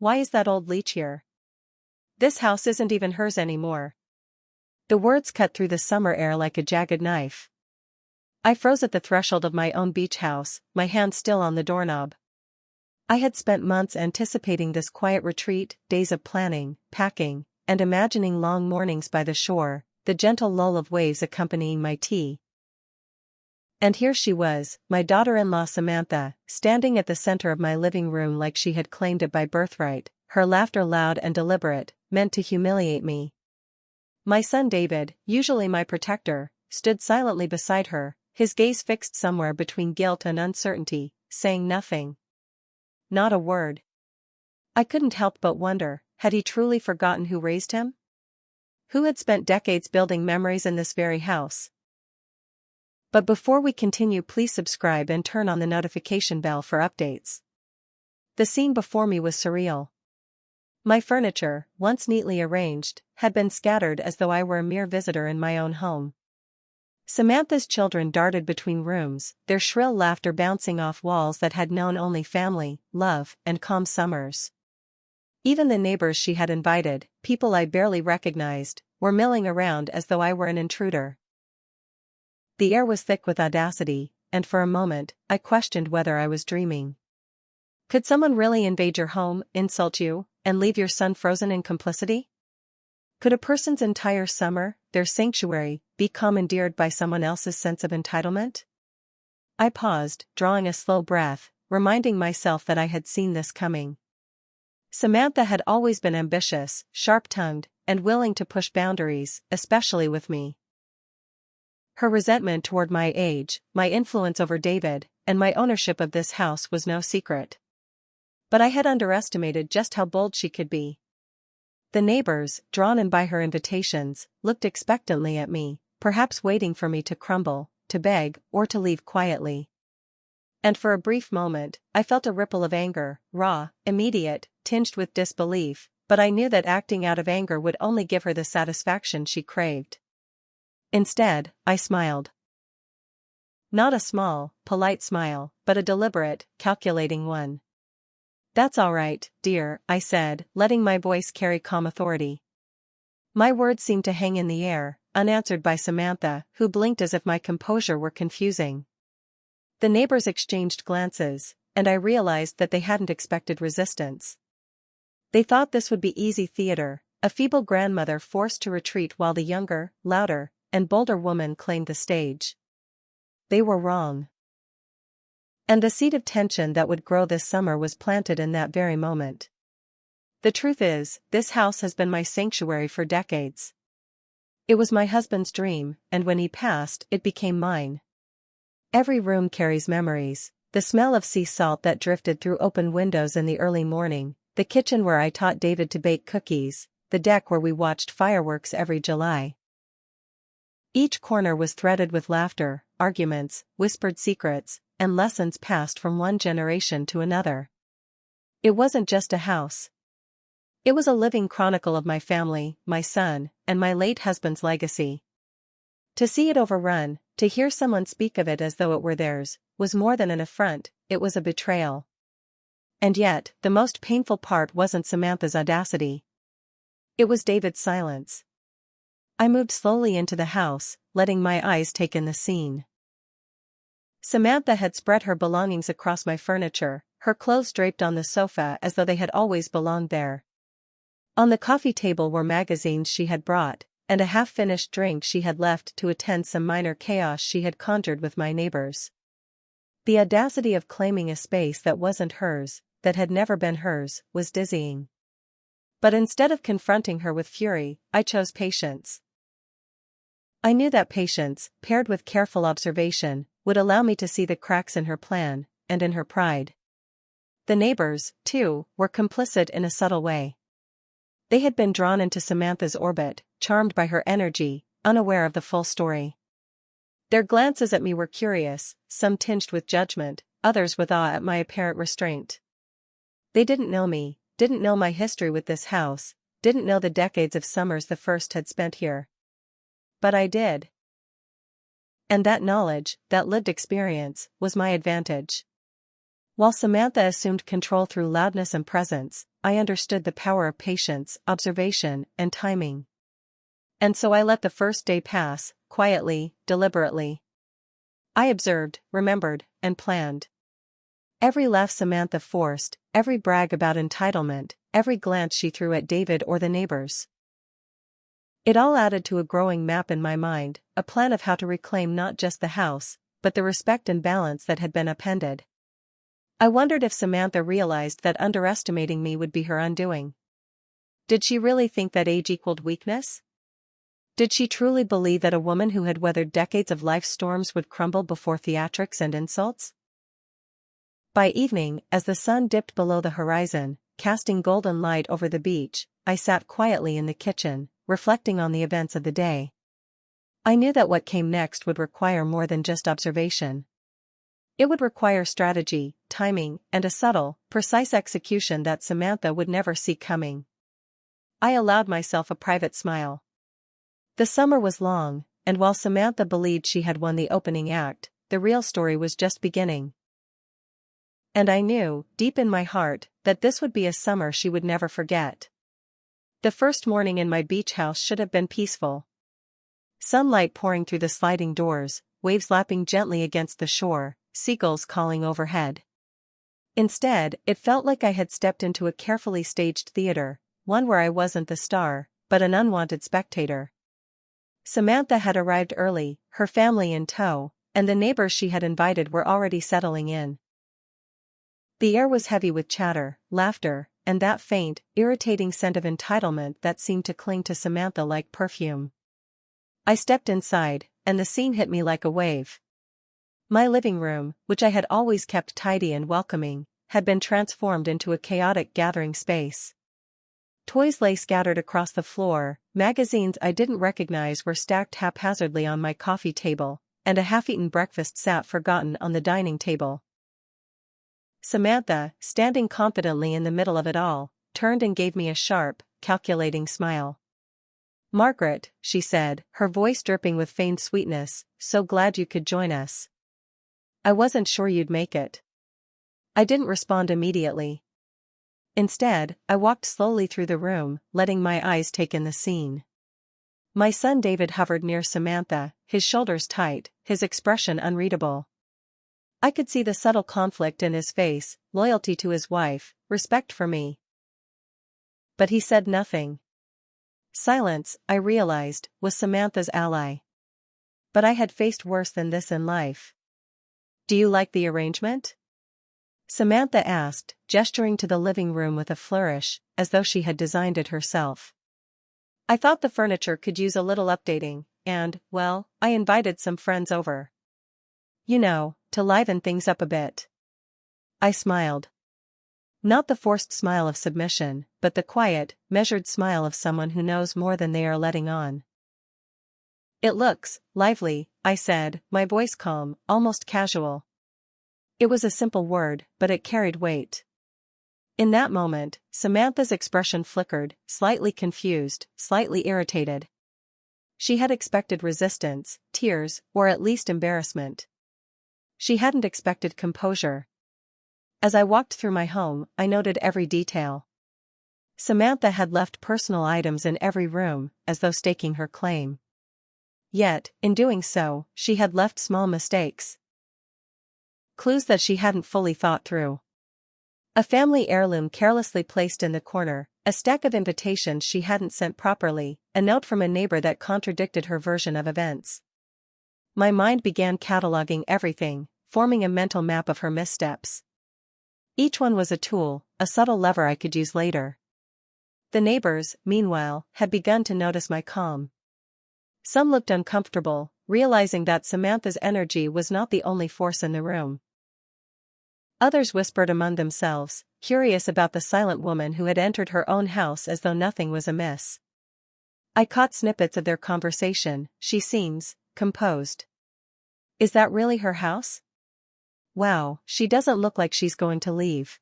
why is that old Leech here? This house isn't even hers anymore." The words cut through the summer air like a jagged knife. I froze at the threshold of my own beach house, my hand still on the doorknob. I had spent months anticipating this quiet retreat, days of planning, packing, and imagining long mornings by the shore, the gentle lull of waves accompanying my tea. And here she was, my daughter-in-law Samantha, standing at the center of my living room like she had claimed it by birthright, her laughter loud and deliberate, meant to humiliate me. My son David, usually my protector, stood silently beside her, his gaze fixed somewhere between guilt and uncertainty, saying nothing. Not a word. I couldn't help but wonder, had he truly forgotten who raised him? Who had spent decades building memories in this very house? But before we continue, please subscribe and turn on the notification bell for updates. The scene before me was surreal. My furniture, once neatly arranged, had been scattered as though I were a mere visitor in my own home. Samantha's children darted between rooms, their shrill laughter bouncing off walls that had known only family, love, and calm summers. Even the neighbors she had invited, people I barely recognized, were milling around as though I were an intruder. The air was thick with audacity, and for a moment, I questioned whether I was dreaming. Could someone really invade your home, insult you, and leave your son frozen in complicity? Could a person's entire summer, their sanctuary, be commandeered by someone else's sense of entitlement? I paused, drawing a slow breath, reminding myself that I had seen this coming. Samantha had always been ambitious, sharp-tongued, and willing to push boundaries, especially with me. Her resentment toward my age, my influence over David, and my ownership of this house was no secret. But I had underestimated just how bold she could be. The neighbors, drawn in by her invitations, looked expectantly at me, perhaps waiting for me to crumble, to beg, or to leave quietly. And for a brief moment, I felt a ripple of anger, raw, immediate, tinged with disbelief, but I knew that acting out of anger would only give her the satisfaction she craved. Instead, I smiled. Not a small, polite smile, but a deliberate, calculating one. "That's all right, dear," I said, letting my voice carry calm authority. My words seemed to hang in the air, unanswered by Samantha, who blinked as if my composure were confusing. The neighbors exchanged glances, and I realized that they hadn't expected resistance. They thought this would be easy theater, a feeble grandmother forced to retreat while the younger, louder, and bolder woman claimed the stage. They were wrong. And the seed of tension that would grow this summer was planted in that very moment. The truth is, this house has been my sanctuary for decades. It was my husband's dream, and when he passed, it became mine. Every room carries memories, the smell of sea salt that drifted through open windows in the early morning, the kitchen where I taught David to bake cookies, the deck where we watched fireworks every July. Each corner was threaded with laughter, arguments, whispered secrets, and lessons passed from one generation to another. It wasn't just a house. It was a living chronicle of my family, my son, and my late husband's legacy. To see it overrun, to hear someone speak of it as though it were theirs, was more than an affront, it was a betrayal. And yet, the most painful part wasn't Samantha's audacity. It was David's silence. I moved slowly into the house, letting my eyes take in the scene. Samantha had spread her belongings across my furniture, her clothes draped on the sofa as though they had always belonged there. On the coffee table were magazines she had brought, and a half-finished drink she had left to attend some minor chaos she had conjured with my neighbors. The audacity of claiming a space that wasn't hers, that had never been hers, was dizzying. But instead of confronting her with fury, I chose patience. I knew that patience, paired with careful observation, would allow me to see the cracks in her plan, and in her pride. The neighbors, too, were complicit in a subtle way. They had been drawn into Samantha's orbit, charmed by her energy, unaware of the full story. Their glances at me were curious, some tinged with judgment, others with awe at my apparent restraint. They didn't know me, didn't know my history with this house, didn't know the decades of summers the first had spent here. But I did. And that knowledge, that lived experience, was my advantage. While Samantha assumed control through loudness and presence, I understood the power of patience, observation, and timing. And so I let the first day pass, quietly, deliberately. I observed, remembered, and planned. Every laugh Samantha forced, every brag about entitlement, every glance she threw at David or the neighbors. It all added to a growing map in my mind, a plan of how to reclaim not just the house, but the respect and balance that had been upended. I wondered if Samantha realized that underestimating me would be her undoing. Did she really think that age equaled weakness? Did she truly believe that a woman who had weathered decades of life's storms would crumble before theatrics and insults? By evening, as the sun dipped below the horizon, casting golden light over the beach, I sat quietly in the kitchen, reflecting on the events of the day. I knew that what came next would require more than just observation. It would require strategy, timing, and a subtle, precise execution that Samantha would never see coming. I allowed myself a private smile. The summer was long, and while Samantha believed she had won the opening act, the real story was just beginning. And I knew, deep in my heart, that this would be a summer she would never forget. The first morning in my beach house should have been peaceful. Sunlight pouring through the sliding doors, waves lapping gently against the shore, seagulls calling overhead. Instead, it felt like I had stepped into a carefully staged theater, one where I wasn't the star, but an unwanted spectator. Samantha had arrived early, her family in tow, and the neighbors she had invited were already settling in. The air was heavy with chatter, laughter, and that faint, irritating scent of entitlement that seemed to cling to Samantha like perfume. I stepped inside, and the scene hit me like a wave. My living room, which I had always kept tidy and welcoming, had been transformed into a chaotic gathering space. Toys lay scattered across the floor, magazines I didn't recognize were stacked haphazardly on my coffee table, and a half-eaten breakfast sat forgotten on the dining table. Samantha, standing confidently in the middle of it all, turned and gave me a sharp, calculating smile. "Margaret," she said, her voice dripping with feigned sweetness, "so glad you could join us. I wasn't sure you'd make it." I didn't respond immediately. Instead, I walked slowly through the room, letting my eyes take in the scene. My son David hovered near Samantha, his shoulders tight, his expression unreadable. I could see the subtle conflict in his face, loyalty to his wife, respect for me. But he said nothing. Silence, I realized, was Samantha's ally. But I had faced worse than this in life. "Do you like the arrangement?" Samantha asked, gesturing to the living room with a flourish, as though she had designed it herself. "I thought the furniture could use a little updating, and, well, I invited some friends over. You know, to liven things up a bit." I smiled. Not the forced smile of submission, but the quiet, measured smile of someone who knows more than they are letting on. "It looks lively," I said, my voice calm, almost casual. It was a simple word, but it carried weight. In that moment, Samantha's expression flickered, slightly confused, slightly irritated. She had expected resistance, tears, or at least embarrassment. She hadn't expected composure. As I walked through my home, I noted every detail. Samantha had left personal items in every room, as though staking her claim. Yet, in doing so, she had left small mistakes. Clues that she hadn't fully thought through. A family heirloom carelessly placed in the corner, a stack of invitations she hadn't sent properly, a note from a neighbor that contradicted her version of events. My mind began cataloging everything, forming a mental map of her missteps. Each one was a tool, a subtle lever I could use later. The neighbors, meanwhile, had begun to notice my calm. Some looked uncomfortable, realizing that Samantha's energy was not the only force in the room. Others whispered among themselves, curious about the silent woman who had entered her own house as though nothing was amiss. I caught snippets of their conversation. "She seems composed. Is that really her house? Wow, she doesn't look like she's going to leave."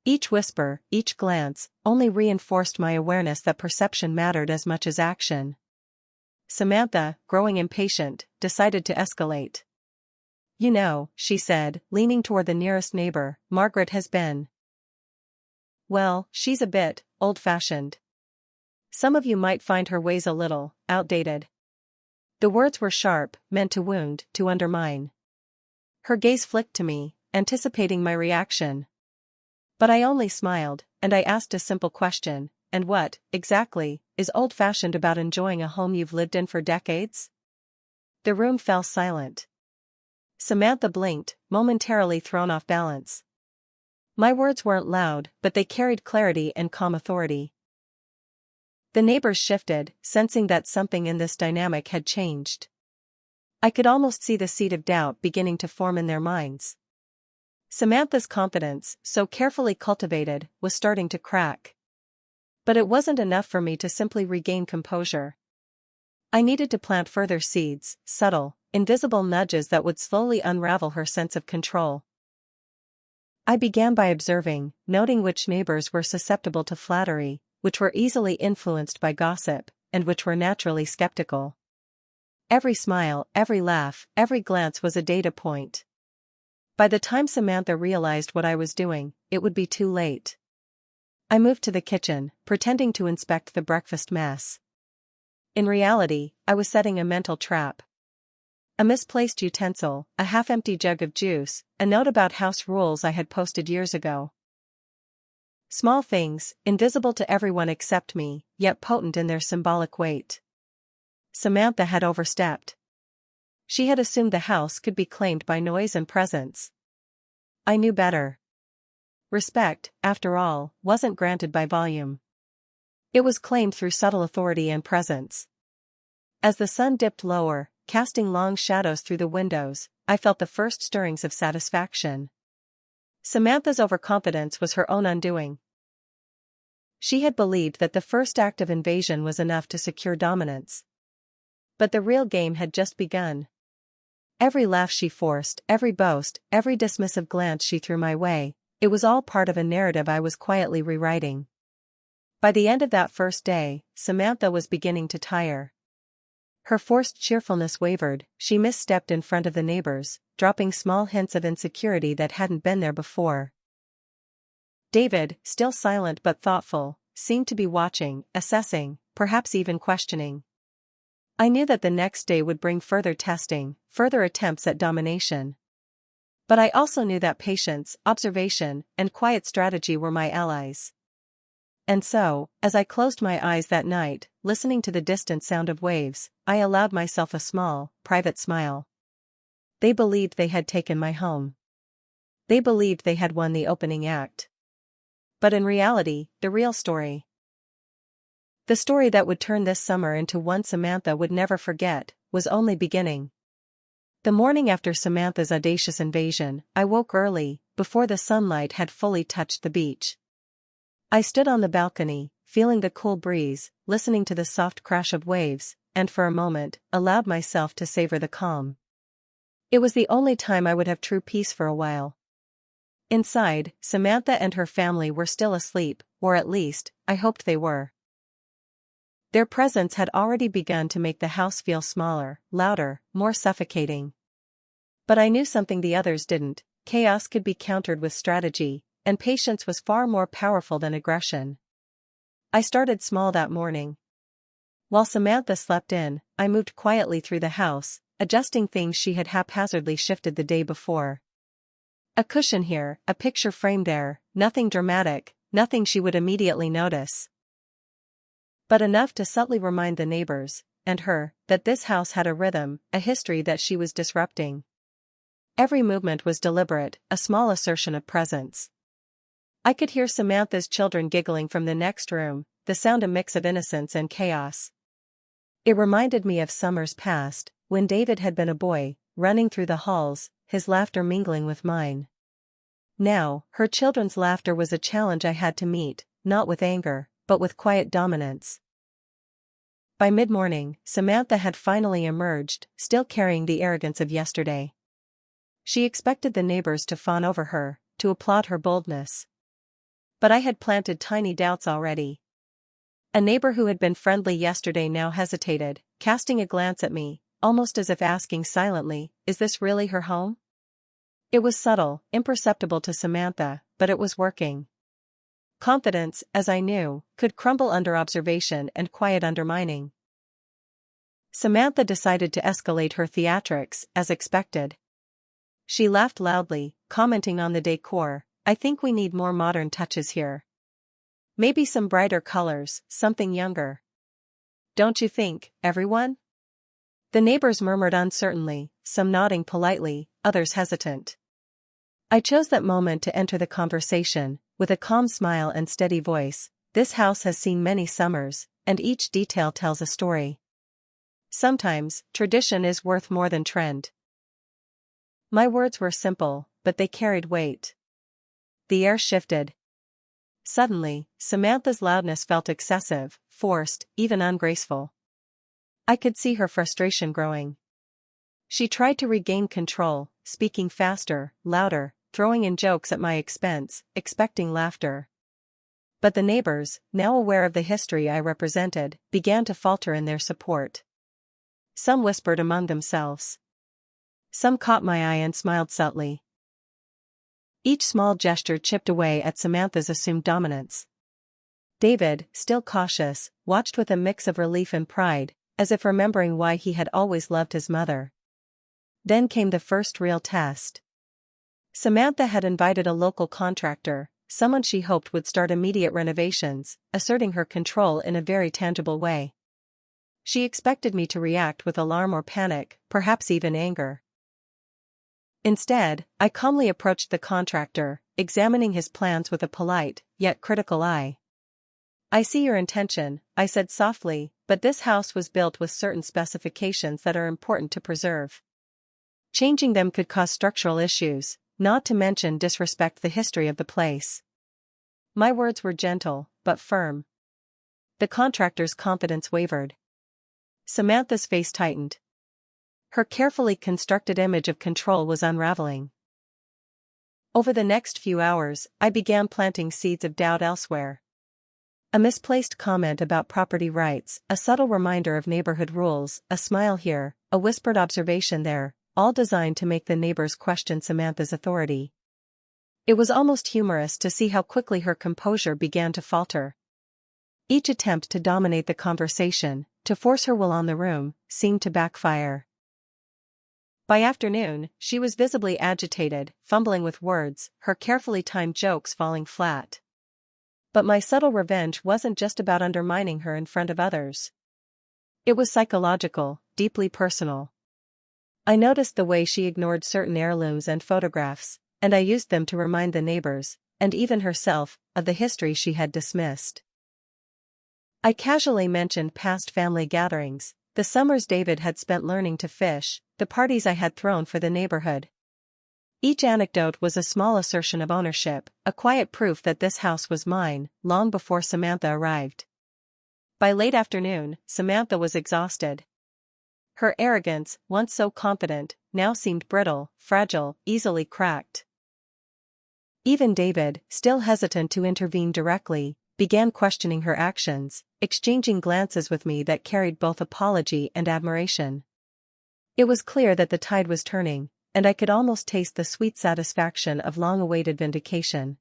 Each whisper, each glance, only reinforced my awareness that perception mattered as much as action. Samantha, growing impatient, decided to escalate. You know, she said, leaning toward the nearest neighbor, Margaret has been. Well, she's a bit old-fashioned. Some of you might find her ways a little outdated. The words were sharp, meant to wound, to undermine. Her gaze flicked to me, anticipating my reaction. But I only smiled, and I asked a simple question, and what, exactly, is old-fashioned about enjoying a home you've lived in for decades? The room fell silent. Samantha blinked, momentarily thrown off balance. My words weren't loud, but they carried clarity and calm authority. The neighbors shifted, sensing that something in this dynamic had changed. I could almost see the seed of doubt beginning to form in their minds. Samantha's confidence, so carefully cultivated, was starting to crack. But it wasn't enough for me to simply regain composure. I needed to plant further seeds, subtle, invisible nudges that would slowly unravel her sense of control. I began by observing, noting which neighbors were susceptible to flattery, which were easily influenced by gossip, and which were naturally skeptical. Every smile, every laugh, every glance was a data point. By the time Samantha realized what I was doing, it would be too late. I moved to the kitchen, pretending to inspect the breakfast mess. In reality, I was setting a mental trap. A misplaced utensil, a half-empty jug of juice, a note about house rules I had posted years ago. Small things, invisible to everyone except me, yet potent in their symbolic weight. Samantha had overstepped. She had assumed the house could be claimed by noise and presence. I knew better. Respect, after all, wasn't granted by volume. It was claimed through subtle authority and presence. As the sun dipped lower, casting long shadows through the windows, I felt the first stirrings of satisfaction. Samantha's overconfidence was her own undoing. She had believed that the first act of invasion was enough to secure dominance. But the real game had just begun. Every laugh she forced, every boast, every dismissive glance she threw my way, it was all part of a narrative I was quietly rewriting. By the end of that first day, Samantha was beginning to tire. Her forced cheerfulness wavered, she misstepped in front of the neighbors, dropping small hints of insecurity that hadn't been there before. David, still silent but thoughtful, seemed to be watching, assessing, perhaps even questioning. I knew that the next day would bring further testing, further attempts at domination. But I also knew that patience, observation, and quiet strategy were my allies. And so, as I closed my eyes that night, listening to the distant sound of waves, I allowed myself a small, private smile. They believed they had taken my home. They believed they had won the opening act. But in reality, the real story, the story that would turn this summer into one Samantha would never forget, was only beginning. The morning after Samantha's audacious invasion, I woke early, before the sunlight had fully touched the beach. I stood on the balcony, feeling the cool breeze, listening to the soft crash of waves, and for a moment, allowed myself to savor the calm. It was the only time I would have true peace for a while. Inside, Samantha and her family were still asleep, or at least, I hoped they were. Their presence had already begun to make the house feel smaller, louder, more suffocating. But I knew something the others didn't: chaos could be countered with strategy, and patience was far more powerful than aggression. I started small that morning. While Samantha slept in, I moved quietly through the house, adjusting things she had haphazardly shifted the day before. A cushion here, a picture frame there, nothing dramatic, nothing she would immediately notice. But enough to subtly remind the neighbors, and her, that this house had a rhythm, a history that she was disrupting. Every movement was deliberate, a small assertion of presence. I could hear Samantha's children giggling from the next room, the sound a mix of innocence and chaos. It reminded me of summers past, when David had been a boy, running through the halls, his laughter mingling with mine. Now, her children's laughter was a challenge I had to meet, not with anger, but with quiet dominance. By mid-morning, Samantha had finally emerged, still carrying the arrogance of yesterday. She expected the neighbors to fawn over her, to applaud her boldness. But I had planted tiny doubts already. A neighbor who had been friendly yesterday now hesitated, casting a glance at me, almost as if asking silently, "Is this really her home?" It was subtle, imperceptible to Samantha, but it was working. Confidence, as I knew, could crumble under observation and quiet undermining. Samantha decided to escalate her theatrics, as expected. She laughed loudly, commenting on the decor. "I think we need more modern touches here. Maybe some brighter colors, something younger. Don't you think, everyone?" The neighbors murmured uncertainly, some nodding politely, others hesitant. I chose that moment to enter the conversation, with a calm smile and steady voice. "This house has seen many summers, and each detail tells a story. Sometimes, tradition is worth more than trend." My words were simple, but they carried weight. The air shifted. Suddenly, Samantha's loudness felt excessive, forced, even ungraceful. I could see her frustration growing. She tried to regain control, speaking faster, louder, throwing in jokes at my expense, expecting laughter. But the neighbors, now aware of the history I represented, began to falter in their support. Some whispered among themselves. Some caught my eye and smiled subtly. Each small gesture chipped away at Samantha's assumed dominance. David, still cautious, watched with a mix of relief and pride, as if remembering why he had always loved his mother. Then came the first real test. Samantha had invited a local contractor, someone she hoped would start immediate renovations, asserting her control in a very tangible way. She expected me to react with alarm or panic, perhaps even anger. Instead, I calmly approached the contractor, examining his plans with a polite, yet critical eye. "I see your intention," I said softly, "but this house was built with certain specifications that are important to preserve. Changing them could cause structural issues, not to mention disrespect the history of the place." My words were gentle, but firm. The contractor's confidence wavered. Samantha's face tightened. Her carefully constructed image of control was unraveling. Over the next few hours, I began planting seeds of doubt elsewhere. A misplaced comment about property rights, a subtle reminder of neighborhood rules, a smile here, a whispered observation there, all designed to make the neighbors question Samantha's authority. It was almost humorous to see how quickly her composure began to falter. Each attempt to dominate the conversation, to force her will on the room, seemed to backfire. By afternoon, she was visibly agitated, fumbling with words, her carefully timed jokes falling flat. But my subtle revenge wasn't just about undermining her in front of others. It was psychological, deeply personal. I noticed the way she ignored certain heirlooms and photographs, and I used them to remind the neighbors, and even herself, of the history she had dismissed. I casually mentioned past family gatherings, the summers David had spent learning to fish, the parties I had thrown for the neighborhood. Each anecdote was a small assertion of ownership, a quiet proof that this house was mine, long before Samantha arrived. By late afternoon, Samantha was exhausted. Her arrogance, once so confident, now seemed brittle, fragile, easily cracked. Even David, still hesitant to intervene directly, began questioning her actions, exchanging glances with me that carried both apology and admiration. It was clear that the tide was turning, and I could almost taste the sweet satisfaction of long-awaited vindication.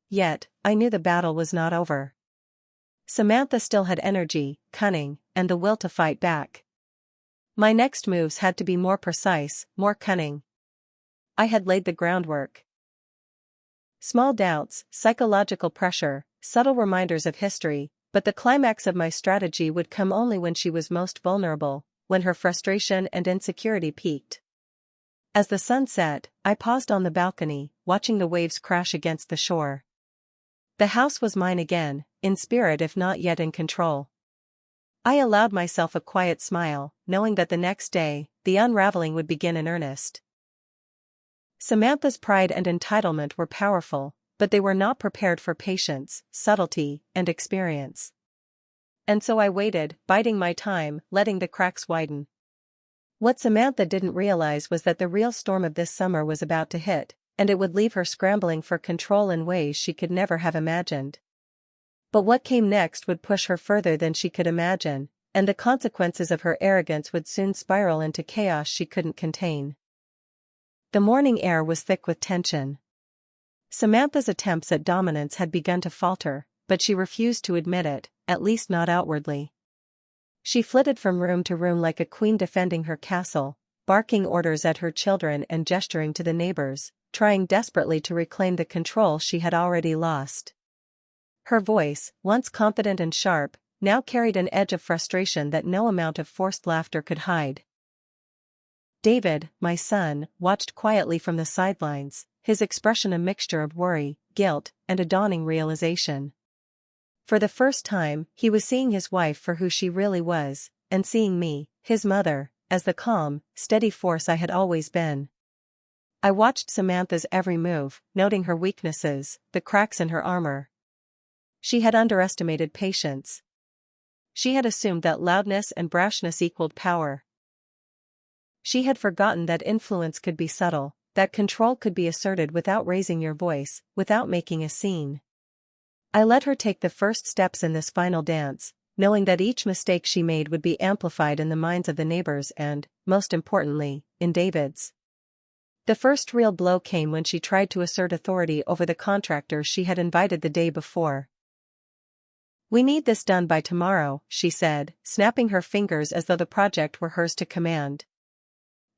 Yet, I knew the battle was not over. Samantha still had energy, cunning, and the will to fight back. My next moves had to be more precise, more cunning. I had laid the groundwork. Small doubts, psychological pressure, subtle reminders of history, but the climax of my strategy would come only when she was most vulnerable, when her frustration and insecurity peaked. As the sun set, I paused on the balcony, watching the waves crash against the shore. The house was mine again, in spirit if not yet in control. I allowed myself a quiet smile, knowing that the next day, the unraveling would begin in earnest. Samantha's pride and entitlement were powerful, but they were not prepared for patience, subtlety, and experience. And so I waited, biding my time, letting the cracks widen. What Samantha didn't realize was that the real storm of this summer was about to hit, and it would leave her scrambling for control in ways she could never have imagined. But what came next would push her further than she could imagine, and the consequences of her arrogance would soon spiral into chaos she couldn't contain. The morning air was thick with tension. Samantha's attempts at dominance had begun to falter, but she refused to admit it, at least not outwardly. She flitted from room to room like a queen defending her castle, barking orders at her children and gesturing to the neighbors, trying desperately to reclaim the control she had already lost. Her voice, once confident and sharp, now carried an edge of frustration that no amount of forced laughter could hide. David, my son, watched quietly from the sidelines, his expression a mixture of worry, guilt, and a dawning realization. For the first time, he was seeing his wife for who she really was, and seeing me, his mother, as the calm, steady force I had always been. I watched Samantha's every move, noting her weaknesses, the cracks in her armor. She had underestimated patience. She had assumed that loudness and brashness equaled power. She had forgotten that influence could be subtle, that control could be asserted without raising your voice, without making a scene. I let her take the first steps in this final dance, knowing that each mistake she made would be amplified in the minds of the neighbors and, most importantly, in David's. The first real blow came when she tried to assert authority over the contractor she had invited the day before. "We need this done by tomorrow," she said, snapping her fingers as though the project were hers to command.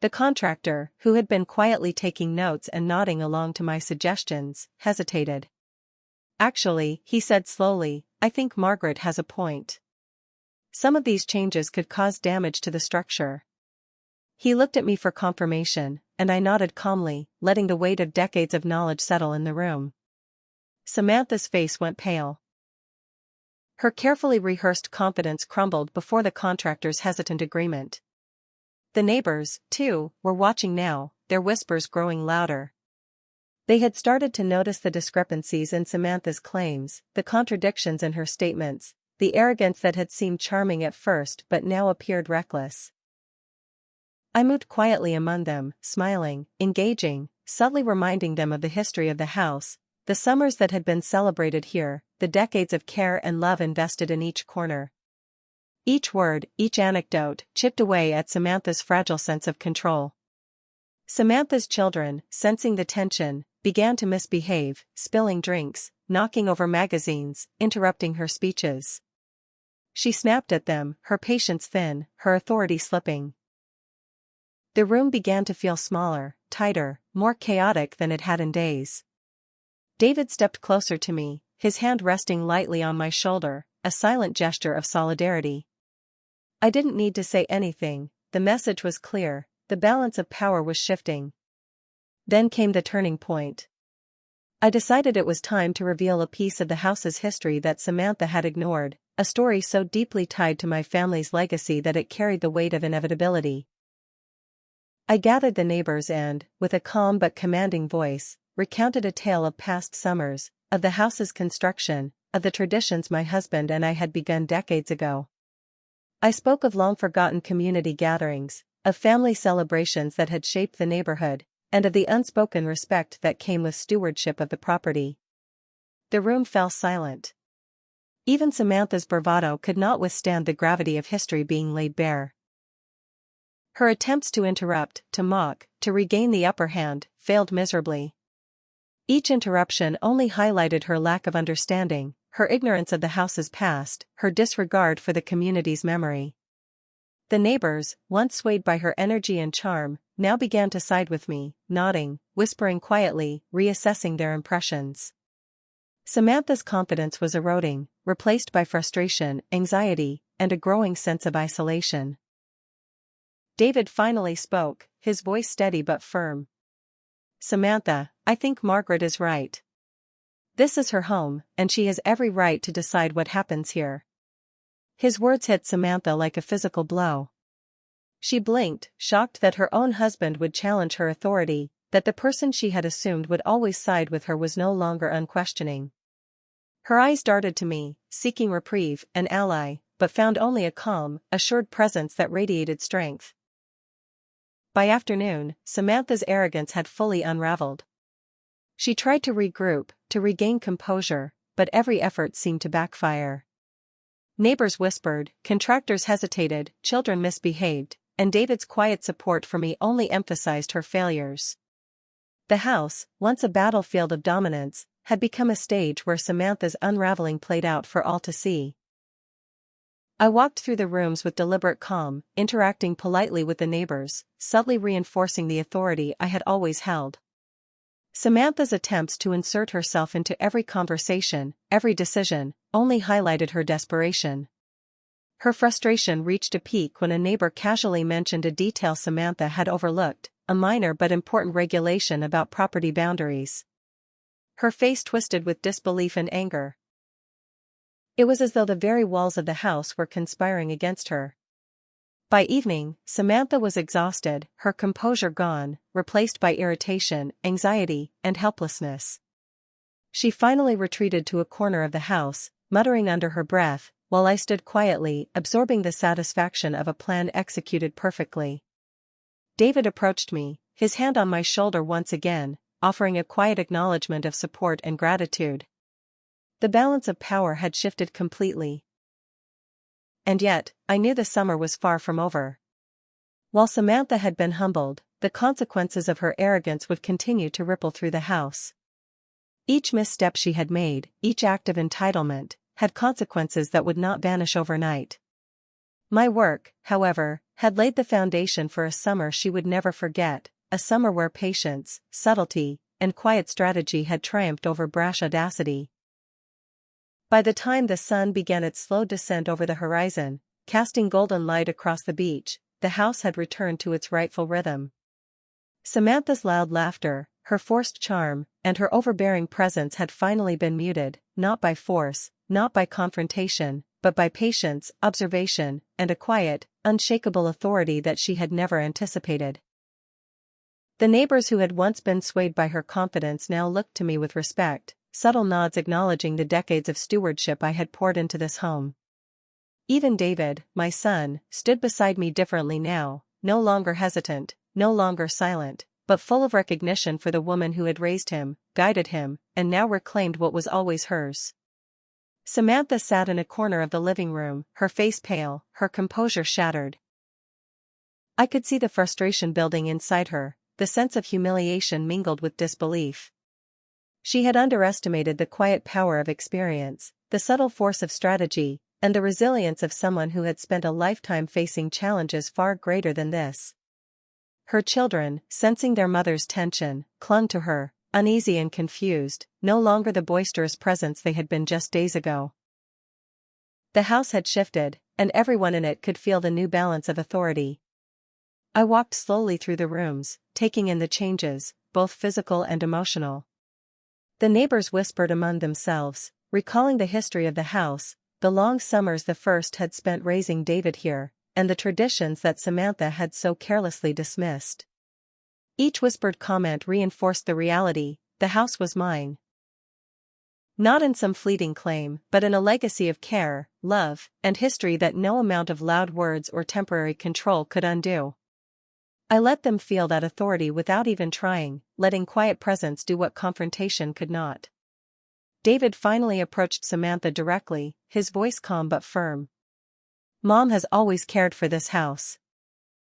The contractor, who had been quietly taking notes and nodding along to my suggestions, hesitated. "Actually," he said slowly, "I think Margaret has a point. Some of these changes could cause damage to the structure." He looked at me for confirmation, and I nodded calmly, letting the weight of decades of knowledge settle in the room. Samantha's face went pale. Her carefully rehearsed confidence crumbled before the contractor's hesitant agreement. The neighbors, too, were watching now, their whispers growing louder. They had started to notice the discrepancies in Samantha's claims, the contradictions in her statements, the arrogance that had seemed charming at first but now appeared reckless. I moved quietly among them, smiling, engaging, subtly reminding them of the history of the house, the summers that had been celebrated here, the decades of care and love invested in each corner. Each word, each anecdote, chipped away at Samantha's fragile sense of control. Samantha's children, sensing the tension, began to misbehave, spilling drinks, knocking over magazines, interrupting her speeches. She snapped at them, her patience thin, her authority slipping. The room began to feel smaller, tighter, more chaotic than it had in days. David stepped closer to me, his hand resting lightly on my shoulder, a silent gesture of solidarity. I didn't need to say anything, the message was clear, the balance of power was shifting. Then came the turning point. I decided it was time to reveal a piece of the house's history that Samantha had ignored, a story so deeply tied to my family's legacy that it carried the weight of inevitability. I gathered the neighbors and, with a calm but commanding voice, recounted a tale of past summers, of the house's construction, of the traditions my husband and I had begun decades ago. I spoke of long-forgotten community gatherings, of family celebrations that had shaped the neighborhood, and of the unspoken respect that came with stewardship of the property. The room fell silent. Even Samantha's bravado could not withstand the gravity of history being laid bare. Her attempts to interrupt, to mock, to regain the upper hand, failed miserably. Each interruption only highlighted her lack of understanding, her ignorance of the house's past, her disregard for the community's memory. The neighbors, once swayed by her energy and charm, now began to side with me, nodding, whispering quietly, reassessing their impressions. Samantha's confidence was eroding, replaced by frustration, anxiety, and a growing sense of isolation. David finally spoke, his voice steady but firm. "Samantha, I think Margaret is right. This is her home, and she has every right to decide what happens here." His words hit Samantha like a physical blow. She blinked, shocked that her own husband would challenge her authority, that the person she had assumed would always side with her was no longer unquestioning. Her eyes darted to me, seeking reprieve, an ally, but found only a calm, assured presence that radiated strength. By afternoon, Samantha's arrogance had fully unraveled. She tried to regroup, to regain composure, but every effort seemed to backfire. Neighbors whispered, contractors hesitated, children misbehaved, and David's quiet support for me only emphasized her failures. The house, once a battlefield of dominance, had become a stage where Samantha's unraveling played out for all to see. I walked through the rooms with deliberate calm, interacting politely with the neighbors, subtly reinforcing the authority I had always held. Samantha's attempts to insert herself into every conversation, every decision, only highlighted her desperation. Her frustration reached a peak when a neighbor casually mentioned a detail Samantha had overlooked, a minor but important regulation about property boundaries. Her face twisted with disbelief and anger. It was as though the very walls of the house were conspiring against her. By evening, Samantha was exhausted, her composure gone, replaced by irritation, anxiety, and helplessness. She finally retreated to a corner of the house, muttering under her breath, while I stood quietly, absorbing the satisfaction of a plan executed perfectly. David approached me, his hand on my shoulder once again, offering a quiet acknowledgement of support and gratitude. The balance of power had shifted completely. And yet, I knew the summer was far from over. While Samantha had been humbled, the consequences of her arrogance would continue to ripple through the house. Each misstep she had made, each act of entitlement, had consequences that would not vanish overnight. My work, however, had laid the foundation for a summer she would never forget, a summer where patience, subtlety, and quiet strategy had triumphed over brash audacity. By the time the sun began its slow descent over the horizon, casting golden light across the beach, the house had returned to its rightful rhythm. Samantha's loud laughter, her forced charm, and her overbearing presence had finally been muted, not by force, not by confrontation, but by patience, observation, and a quiet, unshakable authority that she had never anticipated. The neighbors who had once been swayed by her confidence now looked to me with respect, subtle nods acknowledging the decades of stewardship I had poured into this home. Even David, my son, stood beside me differently now, no longer hesitant, no longer silent, but full of recognition for the woman who had raised him, guided him, and now reclaimed what was always hers. Samantha sat in a corner of the living room, her face pale, her composure shattered. I could see the frustration building inside her, the sense of humiliation mingled with disbelief. She had underestimated the quiet power of experience, the subtle force of strategy, and the resilience of someone who had spent a lifetime facing challenges far greater than this. Her children, sensing their mother's tension, clung to her, uneasy and confused, no longer the boisterous presence they had been just days ago. The house had shifted, and everyone in it could feel the new balance of authority. I walked slowly through the rooms, taking in the changes, both physical and emotional. The neighbors whispered among themselves, recalling the history of the house, the long summers the first had spent raising David here, and the traditions that Samantha had so carelessly dismissed. Each whispered comment reinforced the reality: the house was mine. Not in some fleeting claim, but in a legacy of care, love, and history that no amount of loud words or temporary control could undo. I let them feel that authority without even trying, letting quiet presence do what confrontation could not. David finally approached Samantha directly, his voice calm but firm. "Mom has always cared for this house.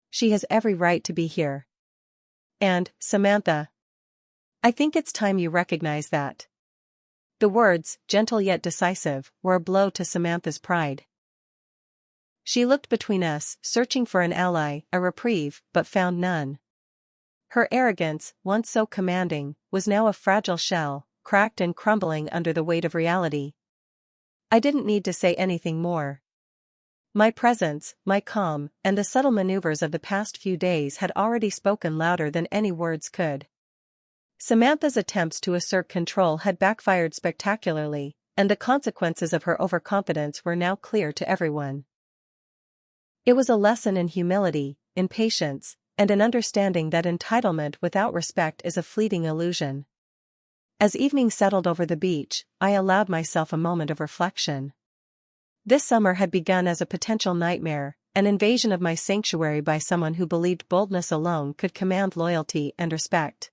She has every right to be here. And, Samantha, I think it's time you recognize that." The words, gentle yet decisive, were a blow to Samantha's pride. She looked between us, searching for an ally, a reprieve, but found none. Her arrogance, once so commanding, was now a fragile shell, cracked and crumbling under the weight of reality. I didn't need to say anything more. My presence, my calm, and the subtle maneuvers of the past few days had already spoken louder than any words could. Samantha's attempts to assert control had backfired spectacularly, and the consequences of her overconfidence were now clear to everyone. It was a lesson in humility, in patience, and in understanding that entitlement without respect is a fleeting illusion. As evening settled over the beach, I allowed myself a moment of reflection. This summer had begun as a potential nightmare, an invasion of my sanctuary by someone who believed boldness alone could command loyalty and respect.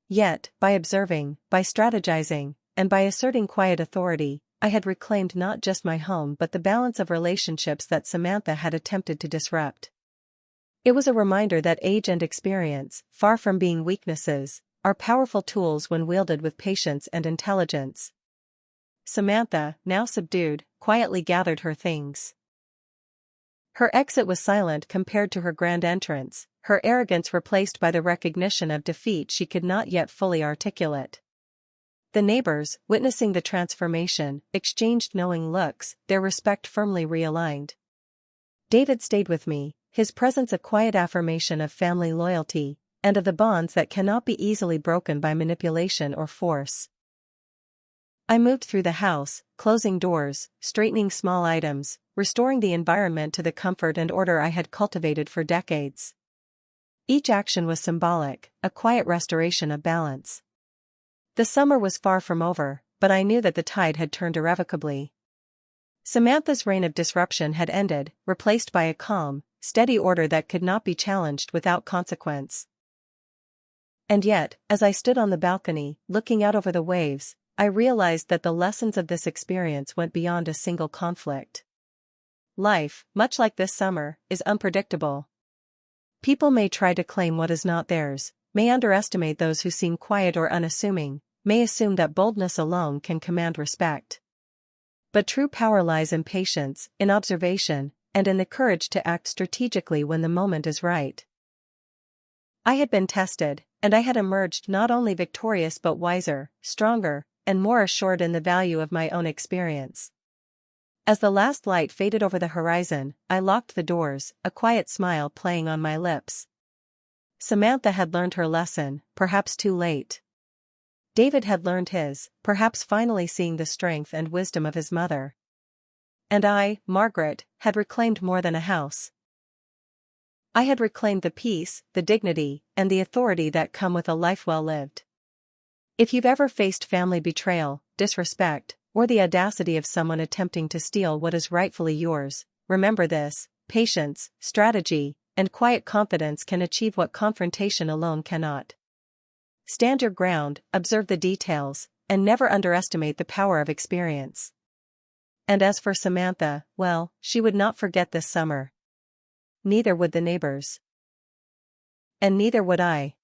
Yet, by observing, by strategizing, and by asserting quiet authority, I had reclaimed not just my home but the balance of relationships that Samantha had attempted to disrupt. It was a reminder that age and experience, far from being weaknesses, are powerful tools when wielded with patience and intelligence. Samantha, now subdued, quietly gathered her things. Her exit was silent compared to her grand entrance, her arrogance replaced by the recognition of defeat she could not yet fully articulate. The neighbors, witnessing the transformation, exchanged knowing looks, their respect firmly realigned. David stayed with me, his presence a quiet affirmation of family loyalty, and of the bonds that cannot be easily broken by manipulation or force. I moved through the house, closing doors, straightening small items, restoring the environment to the comfort and order I had cultivated for decades. Each action was symbolic, a quiet restoration of balance. The summer was far from over, but I knew that the tide had turned irrevocably. Samantha's reign of disruption had ended, replaced by a calm, steady order that could not be challenged without consequence. And yet, as I stood on the balcony, looking out over the waves, I realized that the lessons of this experience went beyond a single conflict. Life, much like this summer, is unpredictable. People may try to claim what is not theirs, may underestimate those who seem quiet or unassuming, may assume that boldness alone can command respect. But true power lies in patience, in observation, and in the courage to act strategically when the moment is right. I had been tested, and I had emerged not only victorious but wiser, stronger, and more assured in the value of my own experience. As the last light faded over the horizon, I locked the doors, a quiet smile playing on my lips. Samantha had learned her lesson, perhaps too late. David had learned his, perhaps finally seeing the strength and wisdom of his mother. And I, Margaret, had reclaimed more than a house. I had reclaimed the peace, the dignity, and the authority that come with a life well lived. If you've ever faced family betrayal, disrespect, or the audacity of someone attempting to steal what is rightfully yours, remember this: patience, strategy, and quiet confidence can achieve what confrontation alone cannot. Stand your ground, observe the details, and never underestimate the power of experience. And as for Samantha, well, she would not forget this summer. Neither would the neighbors. And neither would I.